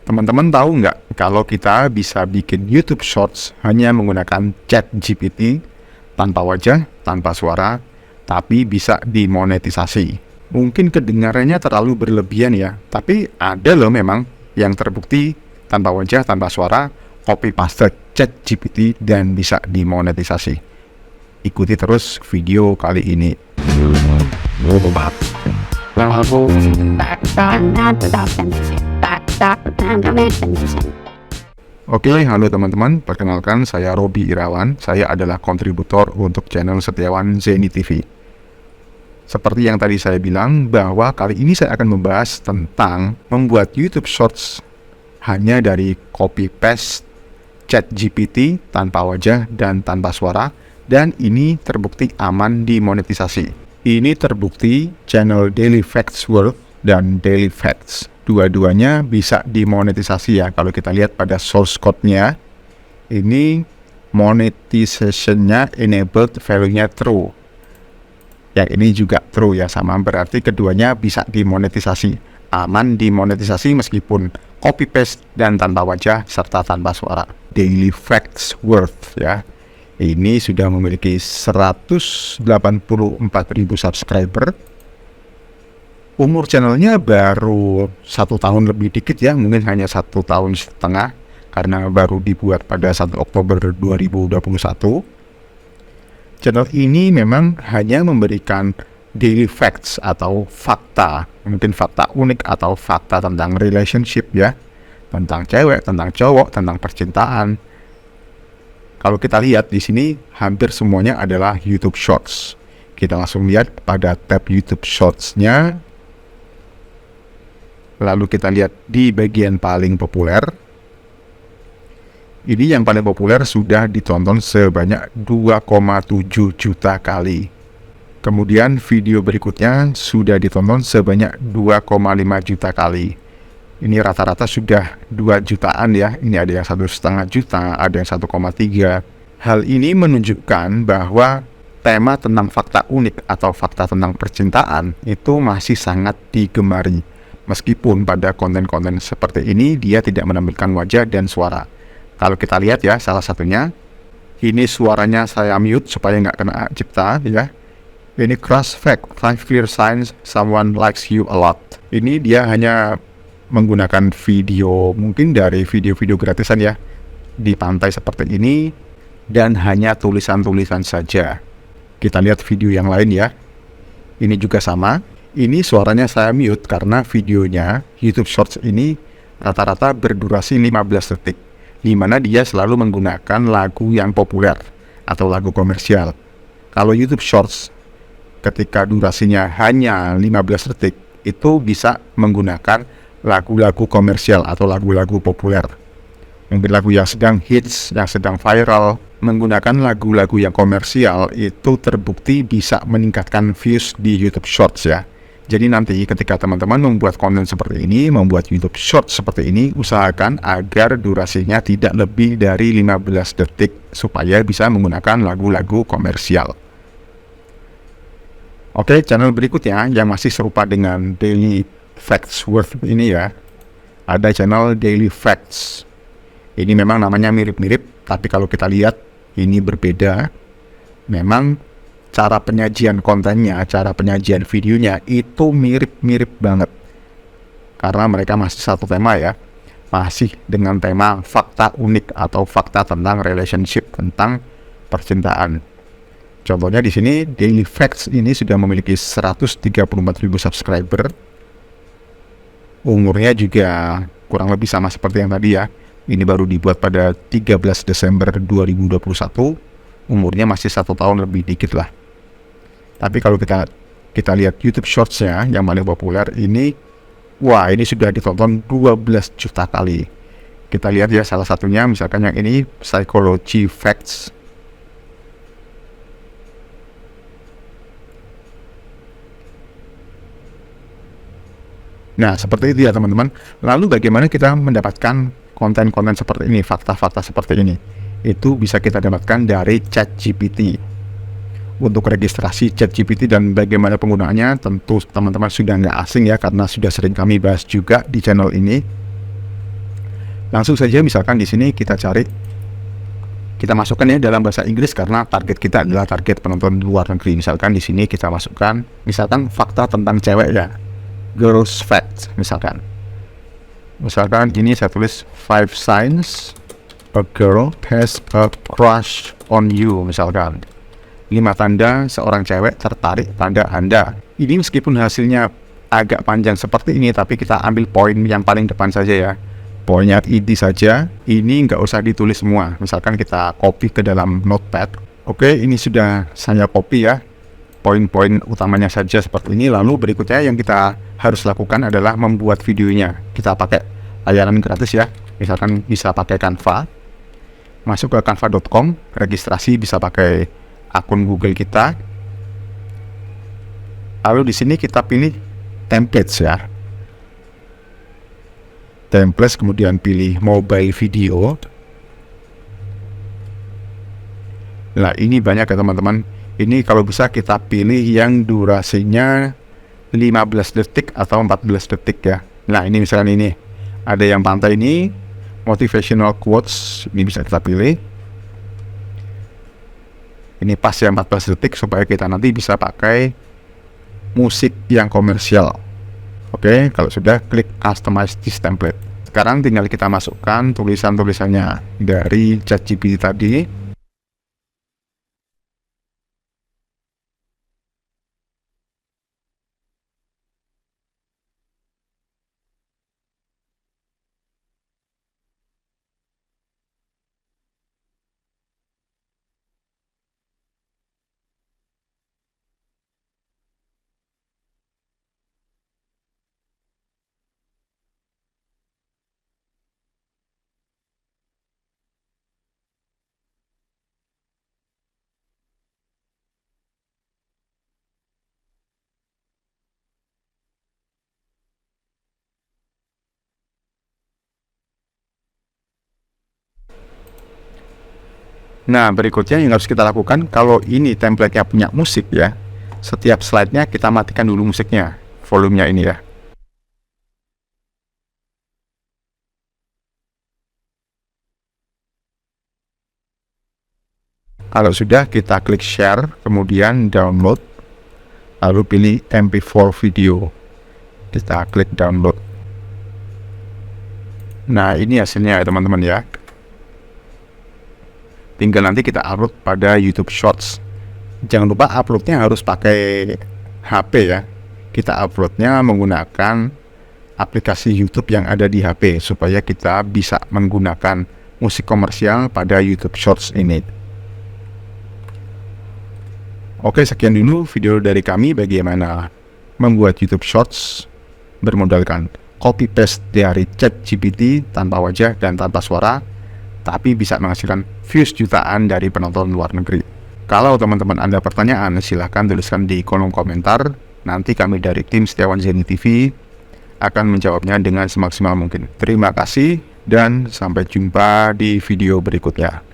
Teman-teman tahu nggak kalau kita bisa bikin YouTube Shorts hanya menggunakan ChatGPT tanpa wajah, tanpa suara, tapi bisa dimonetisasi. Mungkin kedengarannya terlalu berlebihan ya, tapi ada loh memang yang terbukti tanpa wajah, tanpa suara, copy paste ChatGPT dan bisa dimonetisasi. Ikuti terus video kali ini. Oke, halo teman-teman, perkenalkan saya Robi Irawan. Saya adalah kontributor untuk channel Setiawan Zeni TV. Seperti yang tadi saya bilang, bahwa kali ini saya akan membahas tentang membuat YouTube Shorts hanya dari copy paste ChatGPT tanpa wajah dan tanpa suara, dan ini terbukti aman dimonetisasi. Ini terbukti channel Daily Facts World dan Daily Facts. Dua-duanya bisa dimonetisasi ya. Kalau kita lihat pada source code-nya, ini monetization-nya enabled, value-nya true. Yang ini juga true ya, sama berarti keduanya bisa dimonetisasi. Aman dimonetisasi meskipun copy paste dan tanpa wajah serta tanpa suara. Daily Facts World ya. Ini sudah memiliki 184.000 subscriber. Umur channelnya baru 1 tahun lebih dikit ya, mungkin hanya 1 tahun setengah, karena baru dibuat pada 1 Oktober 2021. Channel ini memang hanya memberikan daily facts atau fakta, mungkin fakta unik atau fakta tentang relationship ya, tentang cewek, tentang cowok, tentang percintaan. Kalau kita lihat di sini hampir semuanya adalah YouTube Shorts. Kita langsung lihat pada tab YouTube Shorts-nya. Lalu kita lihat di bagian paling populer. Ini yang paling populer sudah ditonton sebanyak 2,7 juta kali. Kemudian video berikutnya sudah ditonton sebanyak 2,5 juta kali. Ini rata-rata sudah 2 jutaan ya. Ini ada yang 1,5 juta, ada yang 1,3. Hal ini menunjukkan bahwa tema tentang fakta unik atau fakta tentang percintaan itu masih sangat digemari. Meskipun pada konten-konten seperti ini dia tidak menampilkan wajah dan suara. Kalau kita lihat ya, salah satunya ini suaranya saya mute supaya nggak kena cipta ya. Ini crush fact, 5 clear signs someone likes you a lot. Ini dia hanya menggunakan video, mungkin dari video-video gratisan ya, di pantai seperti ini, dan hanya tulisan-tulisan saja. Kita lihat video yang lain ya. Ini juga sama. Ini suaranya saya mute karena videonya YouTube Shorts ini rata-rata berdurasi 15 detik, di mana dia selalu menggunakan lagu yang populer atau lagu komersial. Kalau YouTube Shorts ketika durasinya hanya 15 detik, itu bisa menggunakan lagu-lagu komersial atau lagu-lagu populer. Mungkin lagu yang sedang hits, yang sedang viral. Menggunakan lagu-lagu yang komersial itu terbukti bisa meningkatkan views di YouTube Shorts ya. Jadi nanti ketika teman-teman membuat konten seperti ini, membuat YouTube Shorts seperti ini, usahakan agar durasinya tidak lebih dari 15 detik supaya bisa menggunakan lagu-lagu komersial. Oke, channel berikutnya yang masih serupa dengan Daily Facts Worth ini ya, ada channel Daily Facts. Ini memang namanya mirip-mirip, tapi kalau kita lihat ini berbeda. Memang cara penyajian kontennya, cara penyajian videonya itu mirip-mirip banget, karena mereka masih satu tema ya, masih dengan tema fakta unik atau fakta tentang relationship, tentang percintaan. Contohnya di sini Daily Facts ini sudah memiliki 134.000 subscriber. Umurnya juga kurang lebih sama seperti yang tadi ya. Ini baru dibuat pada 13 Desember 2021. Umurnya masih 1 tahun lebih dikit lah. Tapi kalau kita lihat YouTube Shorts-nya yang paling populer ini, wah ini sudah ditonton 12 juta kali. Kita lihat ya salah satunya, misalkan yang ini Psychology Facts. Nah, seperti itu ya teman-teman. Lalu bagaimana kita mendapatkan konten-konten seperti ini, fakta-fakta seperti ini? Itu bisa kita dapatkan dari ChatGPT. Untuk registrasi ChatGPT dan bagaimana penggunaannya, tentu teman-teman sudah nggak asing ya, karena sudah sering kami bahas juga di channel ini. Langsung saja misalkan di sini kita cari, kita masukkan ya dalam bahasa Inggris karena target kita adalah target penonton luar negeri. Misalkan di sini kita masukkan, misalkan fakta tentang cewek ya, girls facts misalkan. Misalkan ini saya tulis 5 signs a girl has a crush on you misalkan. 5 tanda seorang cewek tertarik pada Anda. Ini meskipun hasilnya agak panjang seperti ini, tapi kita ambil poin yang paling depan saja ya. Poinnya ini saja, ini nggak usah ditulis semua. Misalkan kita copy ke dalam notepad. Oke, ini sudah saya copy ya. Poin-poin utamanya saja seperti ini. Lalu berikutnya yang kita harus lakukan adalah membuat videonya. Kita pakai layanan gratis ya. Misalkan bisa pakai Canva. Masuk ke canva.com, registrasi bisa pakai akun Google kita. Lalu di sini kita pilih templates ya. Templates, kemudian pilih mobile video. Nah, ini banyak ya teman-teman. Ini kalau bisa kita pilih yang durasinya 15 detik atau 14 detik ya. Nah, ini misalkan ini. Ada yang pantai ini, motivational quotes, ini bisa kita pilih. Ini pas ya 14 detik supaya kita nanti bisa pakai musik yang komersial. Oke, kalau sudah klik customize this template. Sekarang tinggal kita masukkan tulisan-tulisannya dari ChatGPT tadi. Nah, berikutnya yang harus kita lakukan, kalau ini template-nya punya musik ya, setiap slide-nya kita matikan dulu musiknya, volumenya ini ya. Kalau sudah, kita klik share, kemudian download, lalu pilih MP4 video. Kita klik download. Nah, ini hasilnya ya teman-teman ya. Tinggal nanti kita upload pada YouTube Shorts. Jangan lupa uploadnya harus pakai HP ya. Kita uploadnya menggunakan aplikasi YouTube yang ada di HP supaya kita bisa menggunakan musik komersial pada YouTube Shorts ini. Oke, sekian dulu video dari kami bagaimana membuat YouTube Shorts bermodalkan copy paste dari ChatGPT tanpa wajah dan tanpa suara, tapi bisa menghasilkan views jutaan dari penonton luar negeri. Kalau teman-teman ada pertanyaan, silahkan tuliskan di kolom komentar. Nanti kami dari tim Setiawan Zeni TV akan menjawabnya dengan semaksimal mungkin. Terima kasih dan sampai jumpa di video berikutnya.